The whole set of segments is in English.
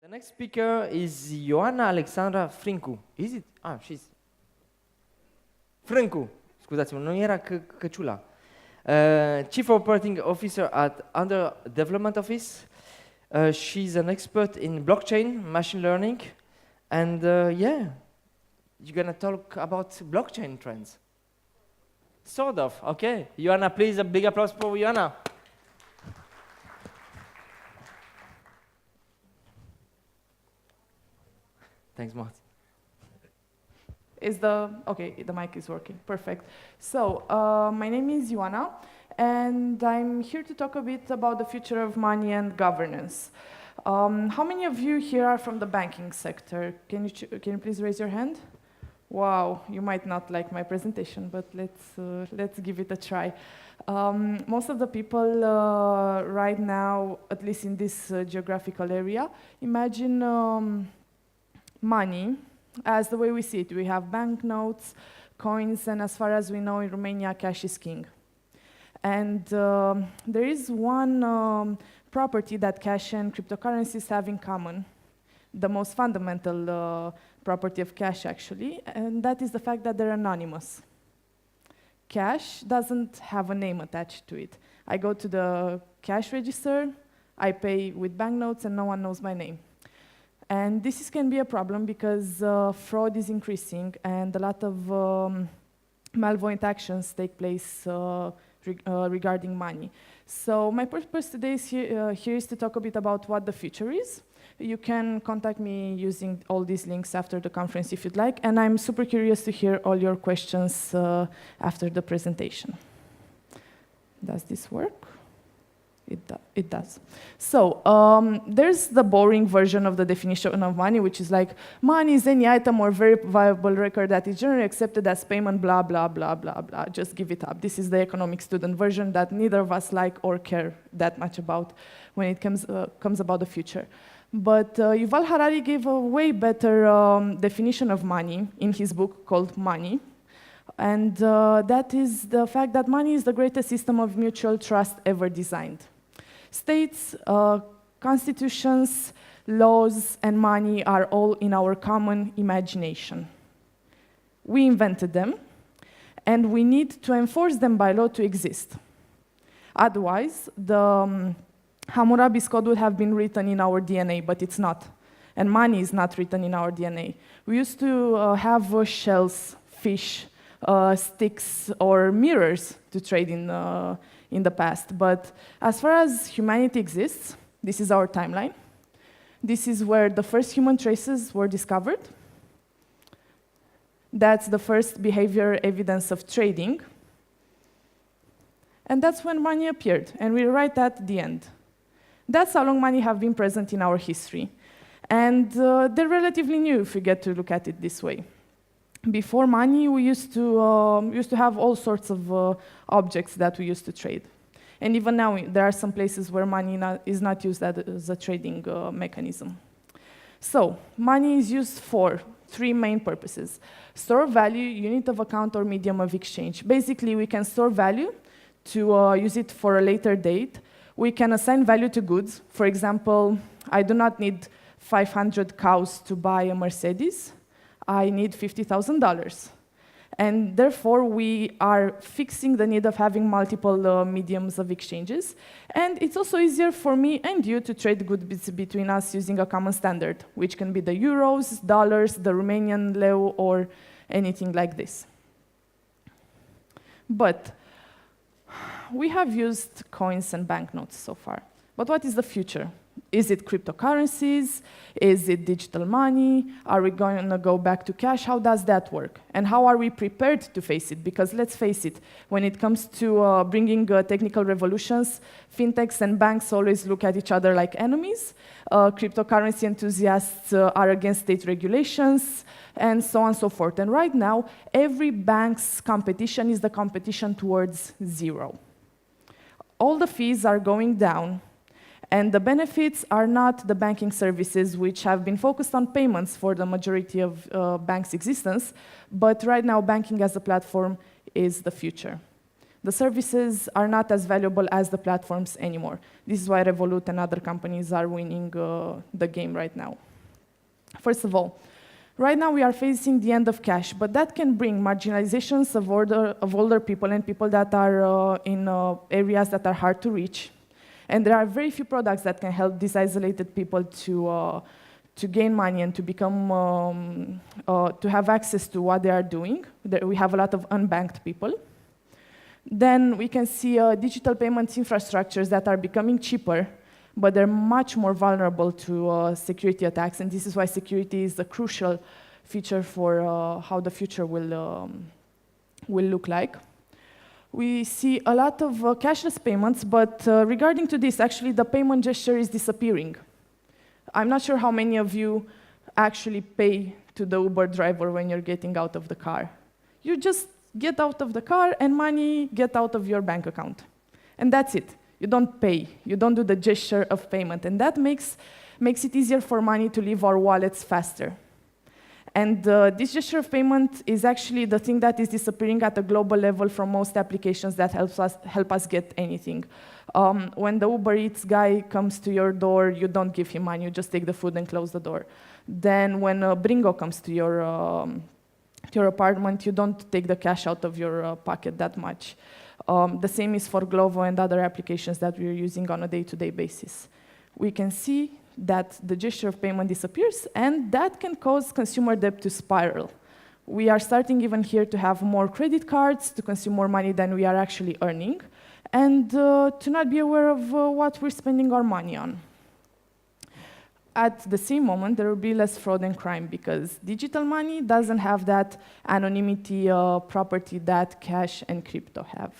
The next speaker is Ioana Alexandra Frincu. Is it? Ah, she's... Frincu. Scuzați-mă, nu era Căciula. Chief Operating Officer at Under Development Office. She's an expert in blockchain, machine learning, and yeah, you're gonna talk about blockchain trends. Sort of, okay. Ioana, please, a big applause for Ioana. Thanks, Martin. The mic is working, perfect. So, my name is Ioana, and I'm here to talk a bit about the future of money and governance. How many of you here are from the banking sector? Can you please raise your hand? Wow, you might not like my presentation, but let's give it a try. Most of the people right now, at least in this geographical area, imagine money as the way we see it. We have banknotes, coins, and as far as we know in Romania, cash is king. And there is one property that cash and cryptocurrencies have in common, the most fundamental property of cash actually, and that is the fact that they're anonymous. Cash doesn't have a name attached to it. I go to the cash register, I pay with banknotes, and no one knows my name. And this can be a problem because fraud is increasing and a lot of malveillant actions take place regarding money. So my purpose today is here is to talk a bit about what the future is. You can contact me using all these links after the conference if you'd like, and I'm super curious to hear all your questions after the presentation. Does this work? It does. So there's the boring version of the definition of money, which is like, money is any item or verifiable record that is generally accepted as payment, blah, blah, blah, blah, blah. Just give it up. This is the economic student version that neither of us like or care that much about when it comes about the future. But Yuval Harari gave a way better definition of money in his book called Money. And that is the fact that money is the greatest system of mutual trust ever designed. States, constitutions, laws, and money are all in our common imagination. We invented them, and we need to enforce them by law to exist. Otherwise, the Hammurabi's code would have been written in our DNA, but it's not. And money is not written in our DNA. We used to have shells, fish, sticks, or mirrors to trade in the past. But as far as humanity exists, this is our timeline. This is where the first human traces were discovered. That's the first behavior evidence of trading. And that's when money appeared, and we're right at the end. That's how long money have been present in our history. And they're relatively new if you get to look at it this way. Before money, we used to have all sorts of objects that we used to trade. And even now, there are some places where money is not used as a trading mechanism. So, money is used for three main purposes: store of value, unit of account, or medium of exchange. Basically, we can store value to use it for a later date. We can assign value to goods. For example, I do not need 500 cows to buy a Mercedes. I need $50,000. And therefore, we are fixing the need of having multiple mediums of exchanges. And it's also easier for me and you to trade goods between us using a common standard, which can be the euros, dollars, the Romanian leu, or anything like this. But we have used coins and banknotes so far. But what is the future? Is it cryptocurrencies? Is it digital money? Are we going to go back to cash? How does that work? And how are we prepared to face it? Because let's face it, when it comes to bringing technical revolutions, fintechs and banks always look at each other like enemies. Cryptocurrency enthusiasts are against state regulations, and so on and so forth. And right now, every bank's competition is the competition towards zero. All the fees are going down. And the benefits are not the banking services, which have been focused on payments for the majority of banks' existence, but right now banking as a platform is the future. The services are not as valuable as the platforms anymore. This is why Revolut and other companies are winning the game right now. First of all, right now we are facing the end of cash, but that can bring marginalizations of older people and people that are in areas that are hard to reach. And there are very few products that can help these isolated people to gain money and to become, to have access to what they are doing. We have a lot of unbanked people. Then we can see digital payments infrastructures that are becoming cheaper, but they're much more vulnerable to security attacks, and this is why security is a crucial feature for how the future will look like. We see a lot of cashless payments, but regarding to this, actually the payment gesture is disappearing. I'm not sure how many of you actually pay to the Uber driver when you're getting out of the car. You just get out of the car and money get out of your bank account. And that's it. You don't pay. You don't do the gesture of payment. And that makes it easier for money to leave our wallets faster. And this gesture of payment is actually the thing that is disappearing at a global level from most applications that help us get anything. When the Uber Eats guy comes to your door, you don't give him money. You just take the food and close the door. Then when Bringo comes to your apartment, you don't take the cash out of your pocket that much. The same is for Glovo and other applications that we're using on a day-to-day basis. We can see that the gesture of payment disappears, and that can cause consumer debt to spiral. We are starting even here to have more credit cards, to consume more money than we are actually earning, and to not be aware of what we're spending our money on. At the same moment, there will be less fraud and crime because digital money doesn't have that anonymity property that cash and crypto have.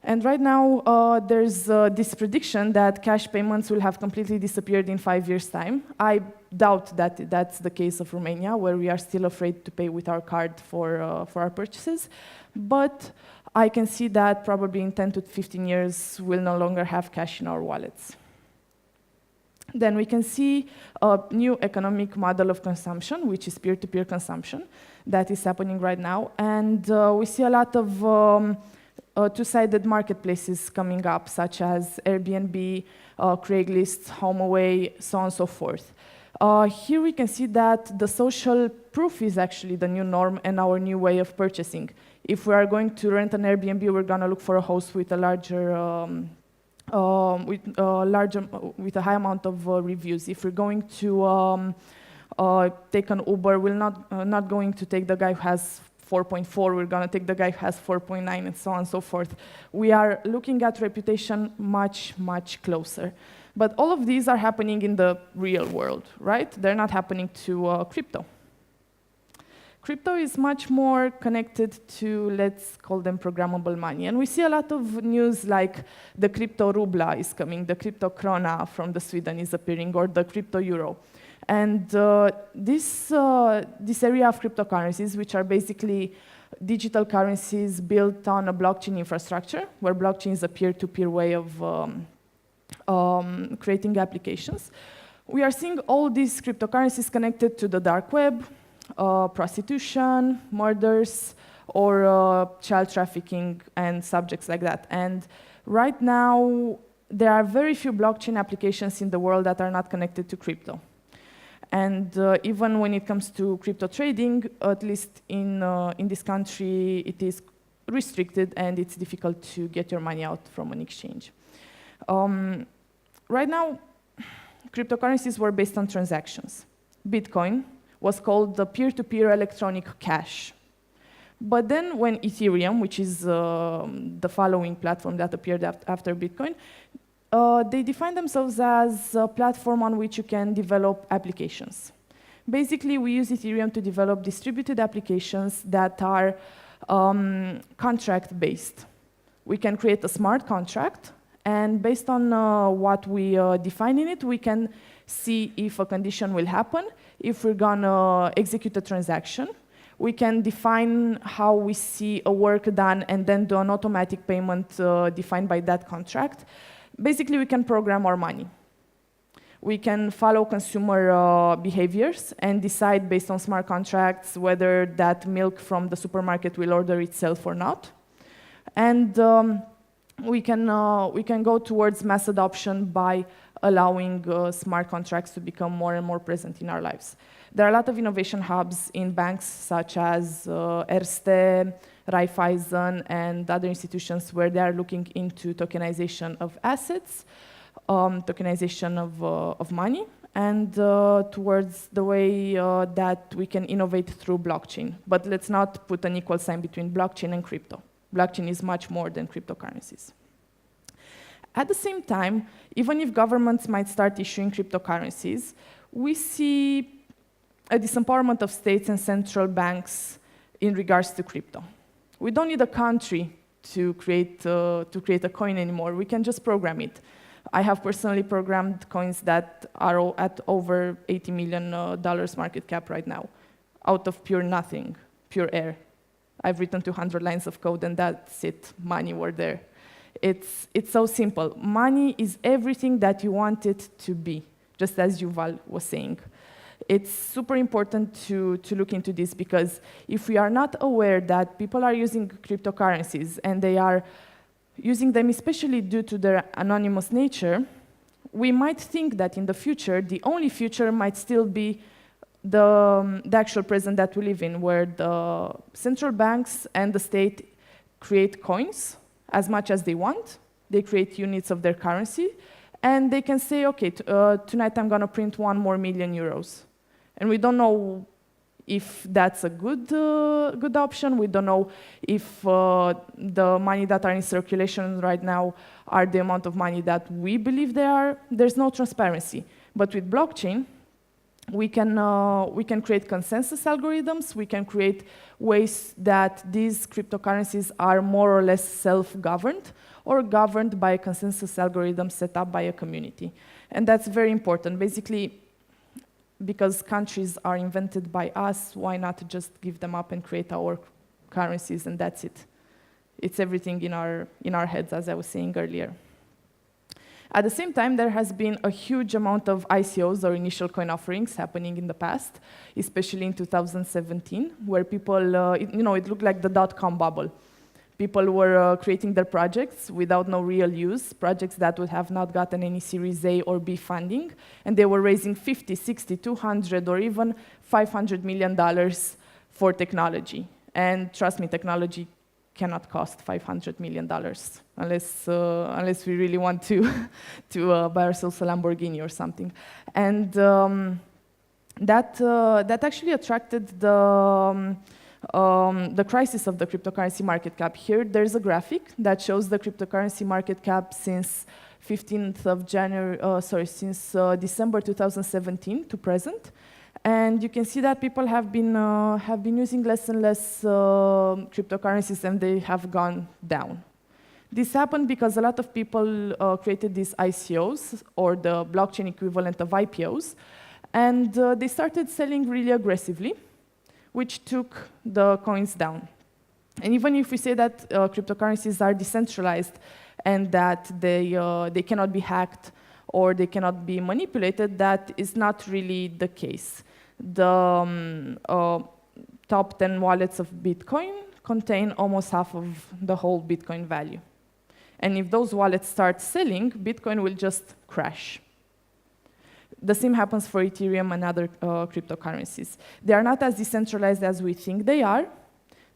And right now, there's this prediction that cash payments will have completely disappeared in 5 years' time. I doubt that that's the case of Romania, where we are still afraid to pay with our card for our purchases. But I can see that probably in 10 to 15 years, we'll no longer have cash in our wallets. Then we can see a new economic model of consumption, which is peer-to-peer consumption, that is happening right now. And we see a lot of two-sided marketplaces coming up, such as Airbnb, Craigslist, HomeAway, so on and so forth. Here we can see that the social proof is actually the new norm and our new way of purchasing. If we are going to rent an Airbnb, we're going to look for a host with a with a high amount of reviews. If we're going to take an Uber, we're not going to take the guy who has 4.4, we're going to take the guy who has 4.9, and so on and so forth. We are looking at reputation much, much closer. But all of these are happening in the real world, right? They're not happening to crypto. Crypto is much more connected to, let's call them programmable money. And we see a lot of news like the crypto rubla is coming, the crypto krona from the Sweden is appearing, or the crypto euro. And this area of cryptocurrencies, which are basically digital currencies built on a blockchain infrastructure, where blockchain is a peer-to-peer way of creating applications. We are seeing all these cryptocurrencies connected to the dark web, prostitution, murders, or child trafficking and subjects like that. And right now, there are very few blockchain applications in the world that are not connected to crypto. And even when it comes to crypto trading, at least in this country, it is restricted and it's difficult to get your money out from an exchange. Right now, cryptocurrencies were based on transactions. Bitcoin was called the peer-to-peer electronic cash. But then when Ethereum, which is the following platform that appeared after Bitcoin, they define themselves as a platform on which you can develop applications. Basically, we use Ethereum to develop distributed applications that are contract-based. We can create a smart contract, and based on what we define in it, we can see if a condition will happen, if we're gonna execute a transaction. We can define how we see a work done and then do an automatic payment defined by that contract. Basically, we can program our money. We can follow consumer behaviors and decide based on smart contracts whether that milk from the supermarket will order itself or not. And we can go towards mass adoption by allowing smart contracts to become more and more present in our lives. There are a lot of innovation hubs in banks such as Erste, Raiffeisen, and other institutions where they are looking into tokenization of assets, tokenization of money, and towards the way that we can innovate through blockchain. But let's not put an equal sign between blockchain and crypto. Blockchain is much more than cryptocurrencies. At the same time, even if governments might start issuing cryptocurrencies, we see a disempowerment of states and central banks in regards to crypto. We don't need a country to create a coin anymore. We can just program it. I have personally programmed coins that are at over $80 million market cap right now, out of pure nothing, pure air. I've written 200 lines of code, and that's it. Money were there. It's so simple. Money is everything that you want it to be, just as Yuval was saying. It's super important to look into this, because if we are not aware that people are using cryptocurrencies and they are using them especially due to their anonymous nature, we might think that in the future, the only future might still be the actual present that we live in, where the central banks and the state create coins as much as they want. They create units of their currency, and they can say, okay, tonight I'm going to print 1 more million euros. And we don't know if that's a good option. We don't know if the money that are in circulation right now are the amount of money that we believe they are. There's no transparency. But with blockchain, we can create consensus algorithms. We can create ways that these cryptocurrencies are more or less self-governed or governed by a consensus algorithm set up by a community. And that's very important. Basically, because countries are invented by us, why not just give them up and create our currencies, and that's it. It's everything in our heads, as I was saying earlier. At the same time, there has been a huge amount of ICOs, or initial coin offerings, happening in the past, especially in 2017, where people, it looked like the dot-com bubble. People were creating their projects without no real use, projects that would have not gotten any Series A or B funding, and they were raising 50, 60, 200, or even $500 million for technology. And trust me, technology cannot cost $500 million unless we really want to buy ourselves a Lamborghini or something. And that actually attracted the crisis of the cryptocurrency market cap. Here, there's a graphic that shows the cryptocurrency market cap since 15th of January, since December 2017 to present. And you can see that people have been using less and less cryptocurrencies, and they have gone down. This happened because a lot of people created these ICOs, or the blockchain equivalent of IPOs, and they started selling really aggressively, which took the coins down. And even if we say that cryptocurrencies are decentralized and that they cannot be hacked or they cannot be manipulated, that is not really the case. The top 10 wallets of Bitcoin contain almost half of the whole Bitcoin value. And if those wallets start selling, Bitcoin will just crash. The same happens for Ethereum and other cryptocurrencies. They are not as decentralized as we think they are.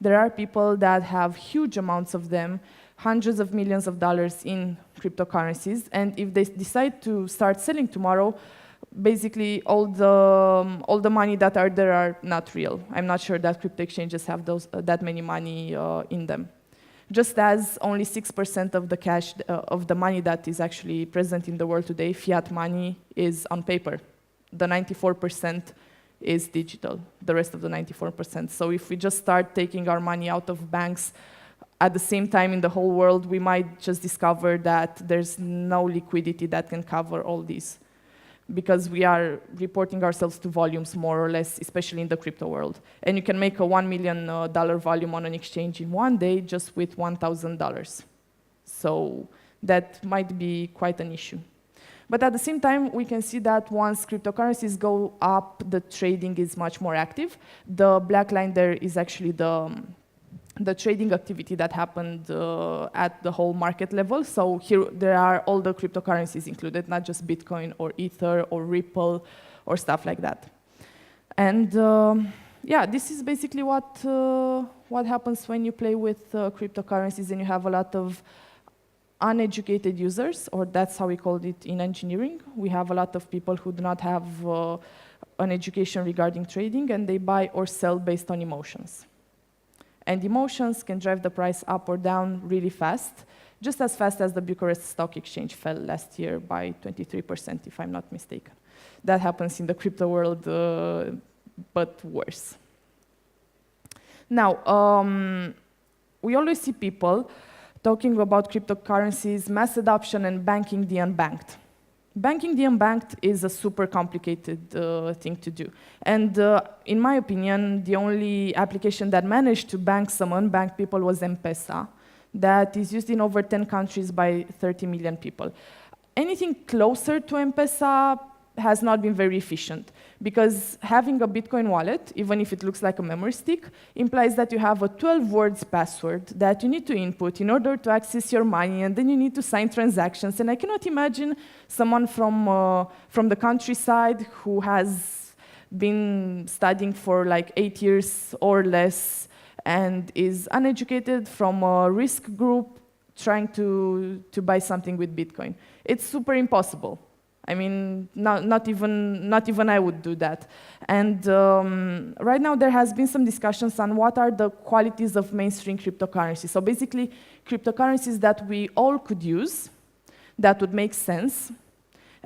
There are people that have huge amounts of them, hundreds of millions of dollars in cryptocurrencies, and if they decide to start selling tomorrow, basically all the money that are there are not real. I'm not sure that crypto exchanges have that many money in them. Just as only 6% of the cash, of the money that is actually present in the world today, fiat money, is on paper. The 94% is digital, the rest of the 94%. So if we just start taking our money out of banks at the same time in the whole world, we might just discover that there's no liquidity that can cover all these, because we are reporting ourselves to volumes more or less, especially in the crypto world. And you can make a $1 million volume on an exchange in one day just with $1,000. So that might be quite an issue. But at the same time, we can see that once cryptocurrencies go up, the trading is much more active. The black line there is actually the the trading activity that happened at the whole market level. So here there are all the cryptocurrencies included, not just Bitcoin or Ether or Ripple or stuff like that. And yeah, this is basically what happens when you play with cryptocurrencies and you have a lot of uneducated users, or that's how we called it in engineering. We have a lot of people who do not have an education regarding trading, and they buy or sell based on emotions. And emotions can drive the price up or down really fast, just as fast as the Bucharest Stock Exchange fell last year by 23%, if I'm not mistaken. That happens in the crypto world, but worse. Now, we always see people talking about cryptocurrencies, mass adoption, and banking the unbanked. Banking the unbanked is a super complicated thing to do. And in my opinion, the only application that managed to bank some unbanked people was M-Pesa, that is used in over 10 countries by 30 million people. Anything closer to M-Pesa has not been very efficient, because having a Bitcoin wallet, even if it looks like a memory stick, implies that you have a 12 words password that you need to input in order to access your money, and then you need to sign transactions. And I cannot imagine someone from the countryside who has been studying for like 8 years or less and is uneducated from a risk group trying to buy something with Bitcoin. It's super impossible. I mean, not even I would do that. And right now there has been some discussions on what are the qualities of mainstream cryptocurrencies. So basically, cryptocurrencies that we all could use, that would make sense,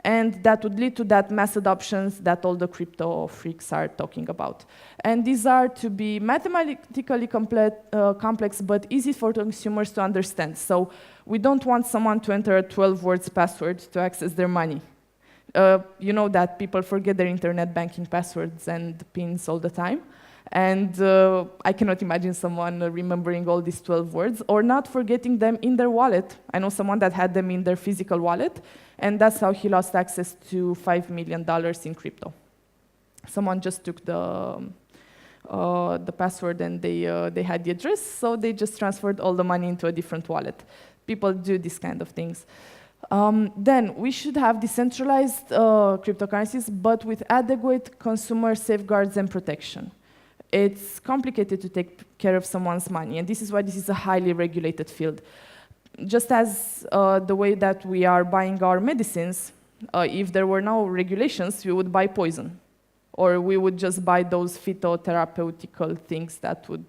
and that would lead to that mass adoptions that all the crypto freaks are talking about. And these are to be mathematically complex, but easy for consumers to understand. So we don't want someone to enter a 12 words password to access their money. You know that people forget their internet banking passwords and pins all the time. And I cannot imagine someone remembering all these 12 words or not forgetting them in their wallet. I know someone that had them in their physical wallet, and that's how he lost access to $5 million in crypto. Someone just took the password and they had the address, so they just transferred all the money into a different wallet. People do these kind of things. Then we should have decentralized cryptocurrencies, but with adequate consumer safeguards and protection. It's complicated to take care of someone's money, and this is why this is a highly regulated field. Just as the way that we are buying our medicines, if there were no regulations, we would buy poison, or we would just buy those phytotherapeutical things that would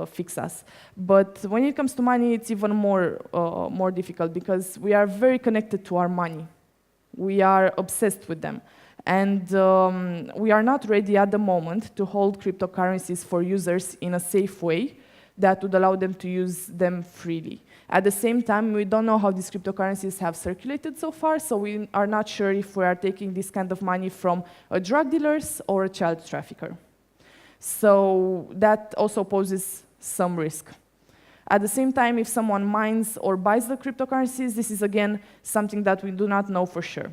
fix us. But when it comes to money, it's even more difficult, because we are very connected to our money. We are obsessed with them. And we are not ready at the moment to hold cryptocurrencies for users in a safe way that would allow them to use them freely. At the same time, we don't know how these cryptocurrencies have circulated so far, so we are not sure if we are taking this kind of money from a drug dealers or a child trafficker. So that also poses some risk. At the same time, if someone mines or buys the cryptocurrencies, this is again something that we do not know for sure.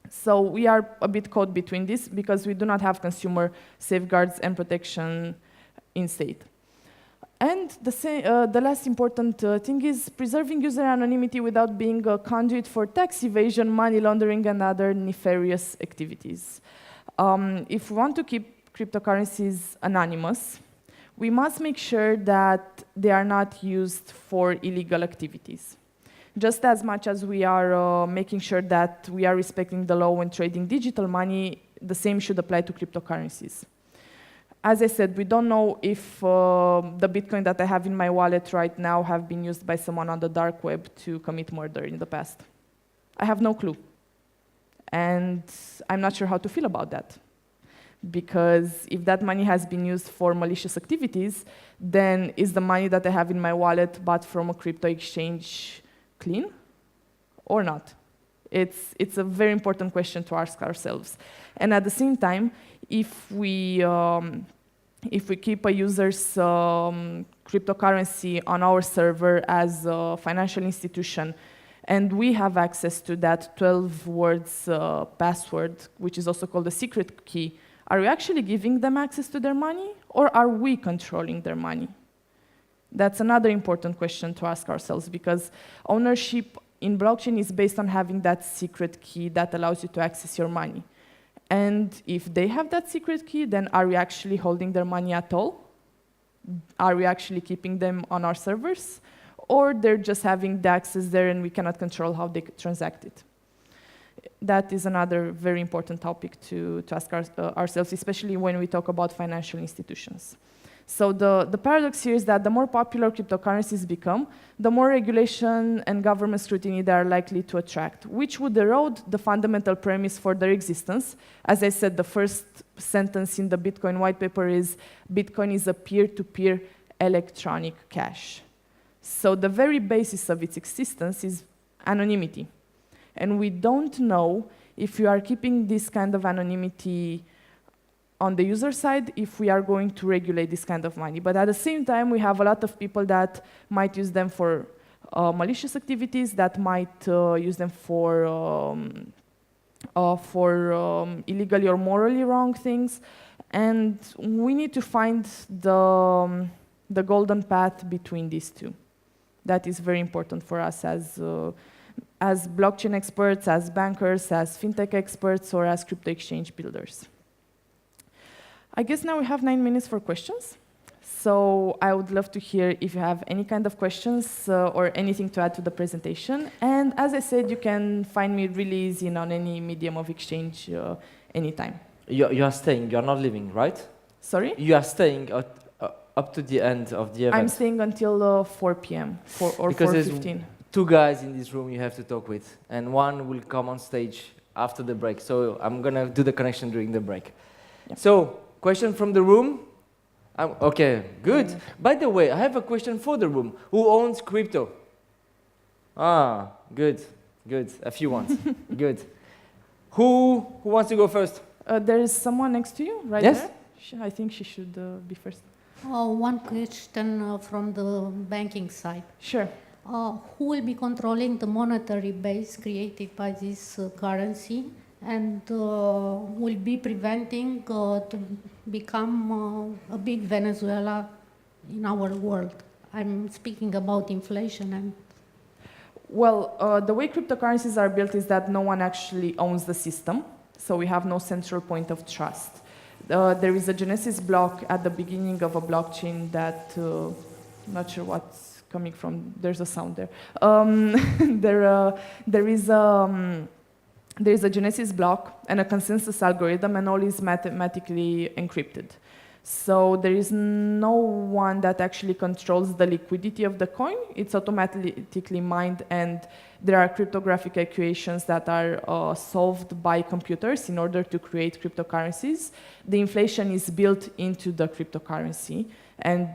So we are a bit caught between this, because we do not have consumer safeguards and protection in state. And the last important thing is preserving user anonymity without being a conduit for tax evasion, money laundering, and other nefarious activities. If we want to keep cryptocurrencies anonymous, we must make sure that they are not used for illegal activities. Just as much as we are making sure that we are respecting the law when trading digital money, the same should apply to cryptocurrencies. As I said, we don't know if the Bitcoin that I have in my wallet right now have been used by someone on the dark web to commit murder in the past. I have no clue. And I'm not sure how to feel about that. Because if that money has been used for malicious activities, then is the money that I have in my wallet bought from a crypto exchange clean or not? It's a very important question to ask ourselves. And at the same time, if we keep a user's cryptocurrency on our server as a financial institution, and we have access to that 12 words password, which is also called a secret key, Are we actually giving them access to their money, or are we controlling their money? That's another important question to ask ourselves, because ownership in blockchain is based on having that secret key that allows you to access your money. And if they have that secret key, then are we actually holding their money at all? Are we actually keeping them on our servers? Or they're just having the access there and we cannot control how they transact it? That is another very important topic to ask ourselves, especially when we talk about financial institutions. So the paradox here is that the more popular cryptocurrencies become, the more regulation and government scrutiny they are likely to attract, which would erode the fundamental premise for their existence. As I said, the first sentence in the Bitcoin white paper is, Bitcoin is a peer-to-peer electronic cash. So the very basis of its existence is anonymity. And we don't know if we are keeping this kind of anonymity on the user side, if we are going to regulate this kind of money. But at the same time, we have a lot of people that might use them for malicious activities, that might use them for illegally or morally wrong things. And we need to find the golden path between these two. That is very important for us as blockchain experts, as bankers, as fintech experts, or as crypto exchange builders. I guess now we have 9 minutes for questions. So I would love to hear if you have any kind of questions or anything to add to the presentation. And as I said, you can find me really easy on any medium of exchange anytime. You are staying, you are not leaving, right? Sorry? You are staying up to the end of the event. I'm staying until 4 p.m. or 4:15. 2 guys in this room you have to talk with, and one will come on stage after the break. So I'm going to do the connection during the break. Yeah. So, question from the room? Okay, good. By the way, I have a question for the room. Who owns crypto? Ah, good, good. A few ones. Good. Who wants to go first? There is someone next to you, right yes? there. I think she should be first. One question from the banking side. Sure. Who will be controlling the monetary base created by this currency, and will be preventing to become a big Venezuela in our world? I'm speaking about inflation and... Well, the way cryptocurrencies are built is that no one actually owns the system, so we have no central point of trust. There is a Genesis block at the beginning of a blockchain that, I'm not sure what's coming from, there's a sound there. There is a Genesis block and a consensus algorithm, and all is mathematically encrypted. So there is no one that actually controls the liquidity of the coin. It's automatically mined, and there are cryptographic equations that are solved by computers in order to create cryptocurrencies. The inflation is built into the cryptocurrency, and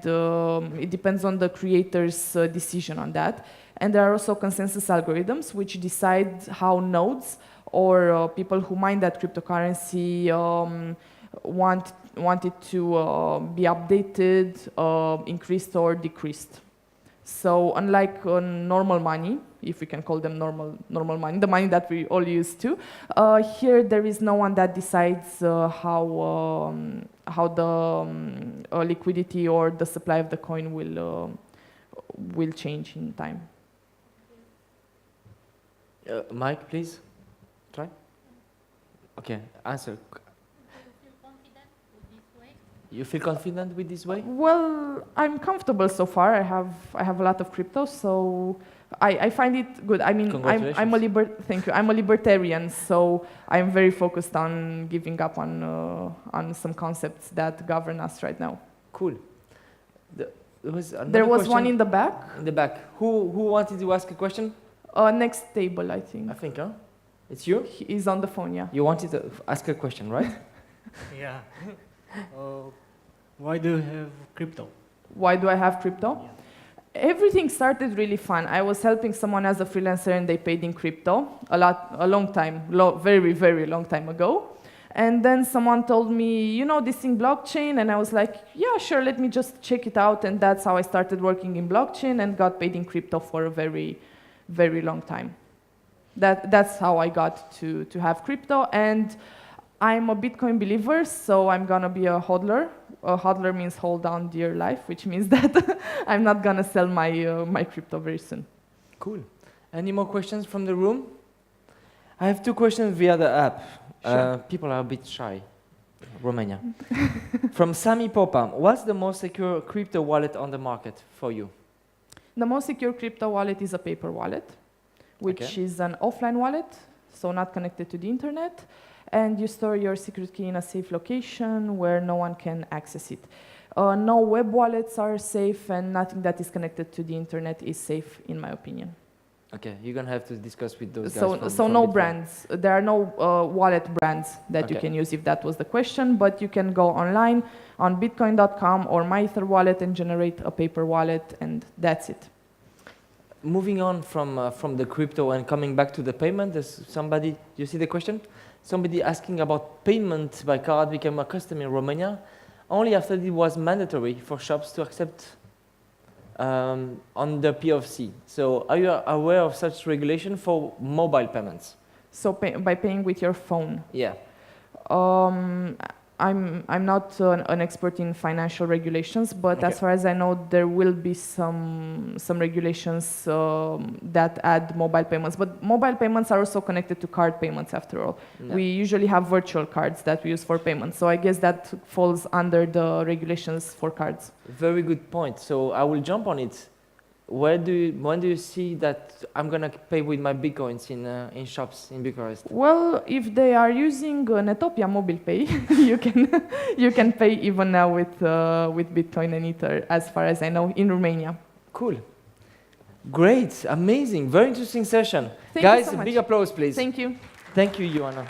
it depends on the creator's decision on that. And there are also consensus algorithms which decide how nodes or people who mine that cryptocurrency want it to be updated, increased or decreased. So unlike normal money, if we can call them normal money, the money that we all use to, here there is no one that decides how the liquidity or the supply of the coin will change in time. Mike, please. Try. Okay, answer. You feel confident with this way? Well, I'm comfortable so far. I have a lot of crypto, so I find it good. I mean, thank you. I'm a libertarian, so I'm very focused on giving up on some concepts that govern us right now. Cool. There was one in the back. In the back. Who wanted to ask a question? Next table, I think. I think, huh? It's you? He's on the phone, yeah. You wanted to ask a question, right? Yeah. Why do you have crypto? Why do I have crypto? Yeah. Everything started really fun. I was helping someone as a freelancer, and they paid in crypto a long time, very, very long time ago. And then someone told me, you know this thing blockchain? And I was like, yeah, sure, let me just check it out. And that's how I started working in blockchain and got paid in crypto for a very, very long time. That's how I got to have crypto. And I'm a Bitcoin believer, so I'm gonna be a hodler. A hodler means hold on dear life, which means that I'm not gonna sell my crypto very soon. Cool. Any more questions from the room? I have 2 questions via the app. Sure. People are a bit shy. Romania. From Sami Popa, what's the most secure crypto wallet on the market for you? The most secure crypto wallet is a paper wallet, which Okay. is an offline wallet, so not connected to the internet, and you store your secret key in a safe location where no one can access it. No web wallets are safe, and nothing that is connected to the internet is safe, in my opinion. Okay, you're gonna have to discuss with those guys. So from no Bitcoin. brands. There are no wallet brands that you Okay. can use if that was the question, but you can go online on bitcoin.com or MyEther wallet and generate a paper wallet, and that's it. Moving on from the crypto and coming back to the payment, there's somebody, you see the question? Somebody asking about payment by card became a custom in Romania only after it was mandatory for shops to accept on the POC. So are you aware of such regulation for mobile payments? So by paying with your phone. Yeah. I'm not an expert in financial regulations, but Okay. as far as I know, there will be some regulations that add mobile payments. But mobile payments are also connected to card payments, after all. Yeah. We usually have virtual cards that we use for payments. So I guess that falls under the regulations for cards. Very good point. So I will jump on it. When do you see that I'm gonna pay with my bitcoins in shops in Bucharest? Well, if they are using Netopia Mobile Pay, you can pay even now with Bitcoin and Ether, as far as I know, in Romania. Cool. Great. Amazing. Very interesting session. Thank you Guys, so a much. big applause, please. Thank you. Thank you, Ioana.